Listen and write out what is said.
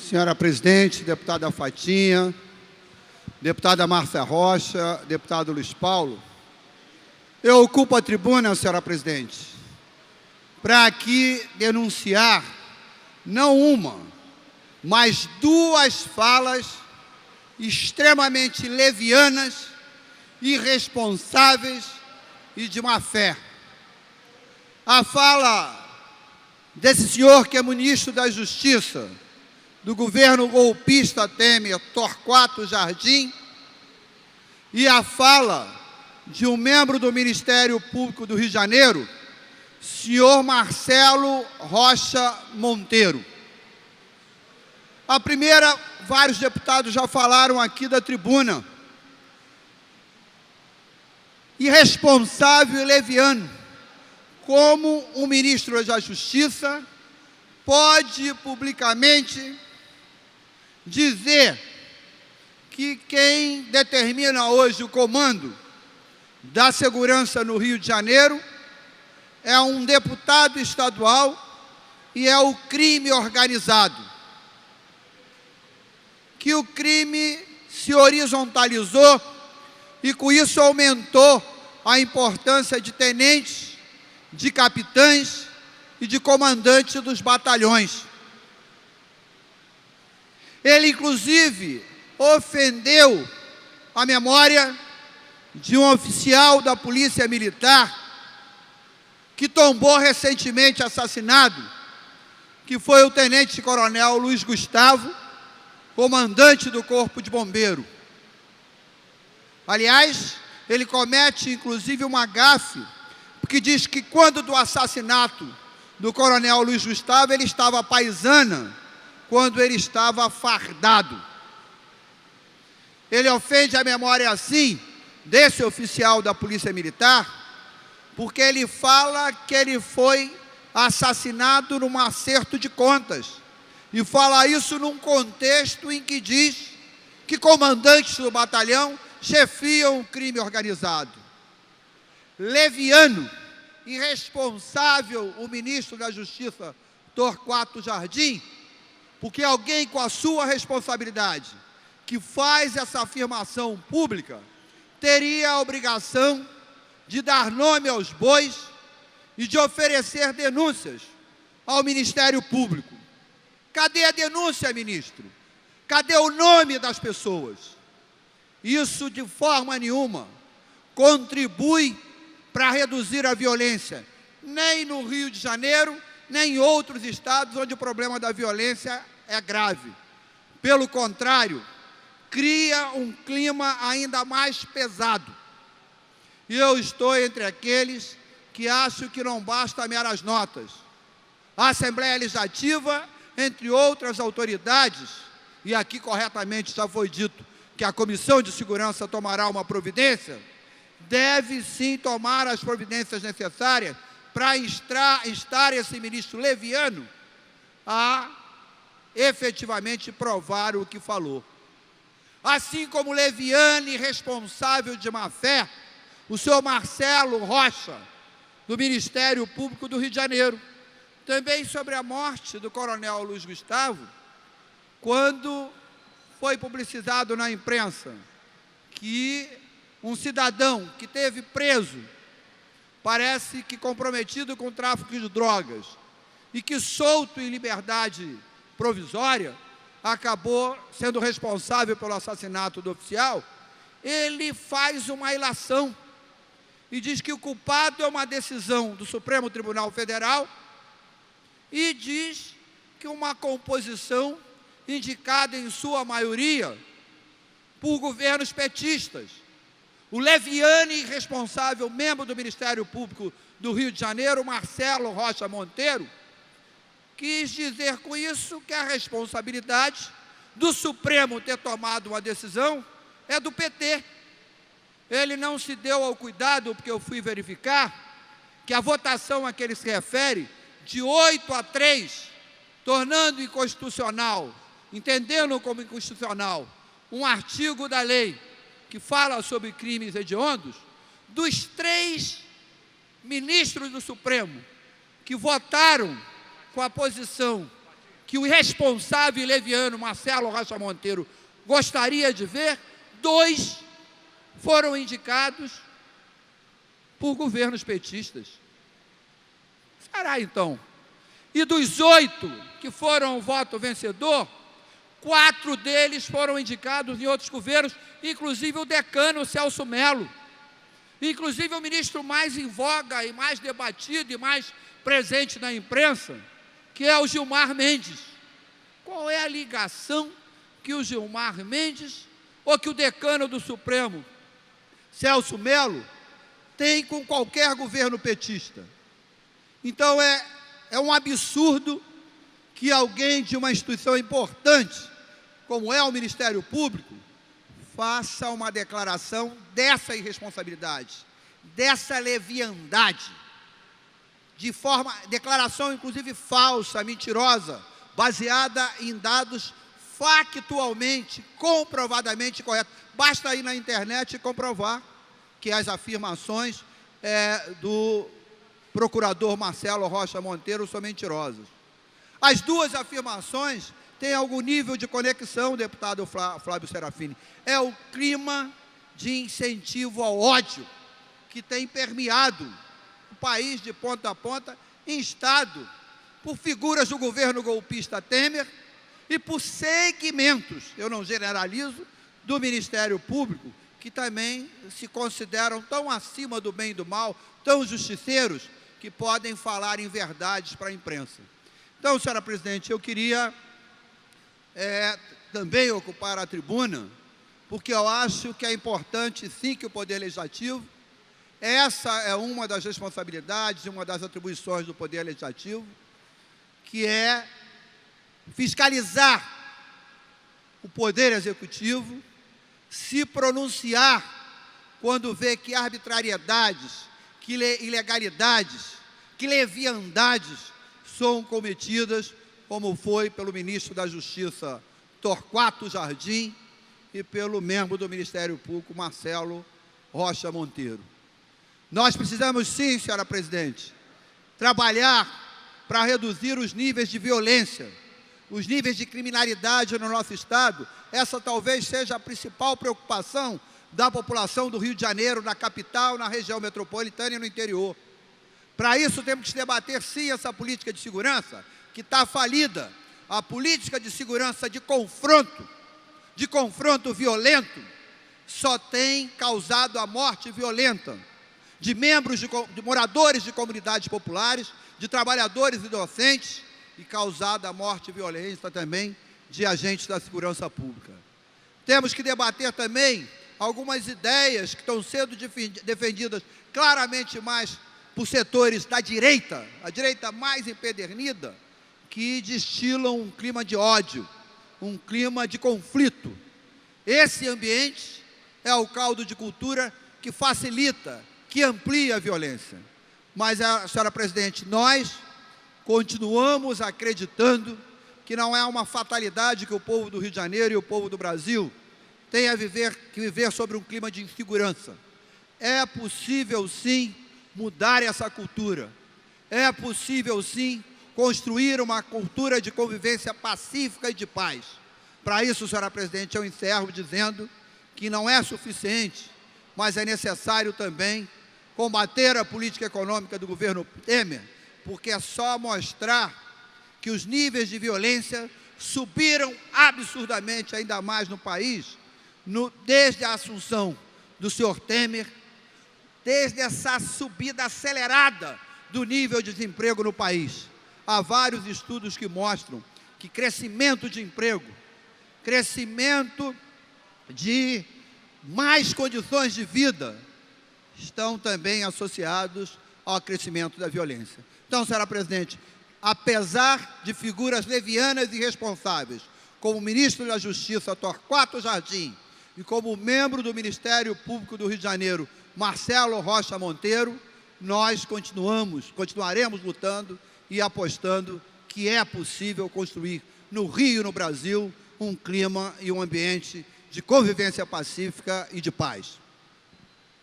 Senhora presidente, deputada Fatinha, deputada Márcia Rocha, deputado Luiz Paulo, eu ocupo a tribuna, senhora presidente, para aqui denunciar não uma, mas duas falas extremamente levianas, irresponsáveis e de má fé. A fala desse senhor que é ministro da Justiça, do governo golpista Temer, Torquato Jardim, e a fala de um membro do Ministério Público do Rio de Janeiro, senhor Marcelo Rocha Monteiro. A primeira, vários deputados já falaram aqui da tribuna. Irresponsável e leviano, como o ministro da Justiça pode publicamente dizer que quem determina hoje o comando da segurança no Rio de Janeiro é um deputado estadual e é o crime organizado. Que o crime se horizontalizou e com isso aumentou a importância de tenentes, de capitães e de comandantes dos batalhões. Ele, inclusive, ofendeu a memória de um oficial da Polícia Militar que tombou recentemente assassinado, que foi o tenente-coronel Luiz Gustavo, comandante do Corpo de Bombeiro. Aliás, ele comete, inclusive, uma gafe, porque diz que quando do assassinato do coronel Luiz Gustavo, ele estava à paisana, quando ele estava fardado. Ele ofende a memória, assim, desse oficial da Polícia Militar, porque ele fala que ele foi assassinado num acerto de contas, e fala isso num contexto em que diz que comandantes do batalhão chefiam o crime organizado. Leviano, irresponsável o ministro da Justiça, Torquato Jardim, porque alguém com a sua responsabilidade, que faz essa afirmação pública, teria a obrigação de dar nome aos bois e de oferecer denúncias ao Ministério Público. Cadê a denúncia, ministro? Cadê o nome das pessoas? Isso, de forma nenhuma, contribui para reduzir a violência, nem no Rio de Janeiro, nem em outros estados onde o problema da violência é grave. Pelo contrário, cria um clima ainda mais pesado. E eu estou entre aqueles que acham que não basta meras notas. A Assembleia Legislativa, entre outras autoridades, e aqui corretamente já foi dito que a Comissão de Segurança tomará uma providência, deve sim tomar as providências necessárias para instar esse ministro leviano a efetivamente provar o que falou. Assim como leviano e irresponsável de má fé, o senhor Marcelo Rocha, do Ministério Público do Rio de Janeiro, também sobre a morte do coronel Luiz Gustavo, quando foi publicizado na imprensa que um cidadão que teve preso, parece que comprometido com o tráfico de drogas, e que solto em liberdade provisória, acabou sendo responsável pelo assassinato do oficial, ele faz uma ilação e diz que o culpado é uma decisão do Supremo Tribunal Federal e diz que uma composição indicada em sua maioria por governos petistas. O leviano e irresponsável membro do Ministério Público do Rio de Janeiro, Marcelo Rocha Monteiro, quis dizer com isso que a responsabilidade do Supremo ter tomado uma decisão é do PT. Ele não se deu ao cuidado, porque eu fui verificar, que a votação a que ele se refere, de 8-3, tornando inconstitucional, entendendo como inconstitucional, um artigo da lei que fala sobre crimes hediondos, dos 3 ministros do Supremo que votaram com a posição que o irresponsável e leviano Marcelo Rocha Monteiro gostaria de ver, 2 foram indicados por governos petistas. Será então? E dos 8 que foram o voto vencedor, 4 deles foram indicados em outros governos, inclusive o decano Celso Mello, inclusive o ministro mais em voga e mais debatido e mais presente na imprensa, que é o Gilmar Mendes. Qual é a ligação que o Gilmar Mendes ou que o decano do Supremo, Celso Mello, tem com qualquer governo petista? Então é um absurdo que alguém de uma instituição importante, como é o Ministério Público, faça uma declaração dessa irresponsabilidade, dessa leviandade, declaração inclusive falsa, mentirosa, baseada em dados factualmente, comprovadamente corretos. Basta ir na internet e comprovar que as afirmações do procurador Marcelo Rocha Monteiro são mentirosas. As 2 afirmações têm algum nível de conexão, deputado Flávio Serafini. É o clima de incentivo ao ódio que tem permeado o país de ponta a ponta, instado por figuras do governo golpista Temer e por segmentos, eu não generalizo, do Ministério Público, que também se consideram tão acima do bem e do mal, tão justiceiros, que podem falar em verdades para a imprensa. Então, senhora presidente, eu queria também ocupar a tribuna, porque eu acho que é importante, sim, que o Poder Legislativo, essa é uma das responsabilidades, uma das atribuições do Poder Legislativo, que é fiscalizar o Poder Executivo, se pronunciar quando vê que arbitrariedades, que ilegalidades, que leviandades são cometidas, como foi pelo ministro da Justiça, Torquato Jardim, e pelo membro do Ministério Público, Marcelo Rocha Monteiro. Nós precisamos sim, senhora presidente, trabalhar para reduzir os níveis de violência, os níveis de criminalidade no nosso Estado. Essa talvez seja a principal preocupação da população do Rio de Janeiro, na capital, na região metropolitana e no interior. Para isso temos que debater sim essa política de segurança, que está falida. A política de segurança de confronto violento, só tem causado a morte violenta de membros, de moradores de comunidades populares, de trabalhadores e docentes, e causado a morte violenta também de agentes da segurança pública. Temos que debater também algumas ideias que estão sendo defendidas claramente mais por setores da direita, a direita mais empedernida, que destilam um clima de ódio, um clima de conflito. Esse ambiente é o caldo de cultura que facilita, que amplia a violência. Mas, senhora presidente, nós continuamos acreditando que não é uma fatalidade que o povo do Rio de Janeiro e o povo do Brasil tenha que viver sobre um clima de insegurança. É possível, sim, mudar essa cultura. É possível, sim, construir uma cultura de convivência pacífica e de paz. Para isso, senhora presidente, eu encerro dizendo que não é suficiente, mas é necessário também combater a política econômica do governo Temer, porque é só mostrar que os níveis de violência subiram absurdamente ainda mais no país, desde a assunção do senhor Temer, desde essa subida acelerada do nível de desemprego no país. Há vários estudos que mostram que crescimento de emprego, crescimento de mais condições de vida, estão também associados ao crescimento da violência. Então, senhora presidente, apesar de figuras levianas e irresponsáveis, como o ministro da Justiça, Torquato Jardim, e como membro do Ministério Público do Rio de Janeiro, Marcelo Rocha Monteiro, nós continuaremos lutando e apostando que é possível construir no Rio e no Brasil um clima e um ambiente de convivência pacífica e de paz.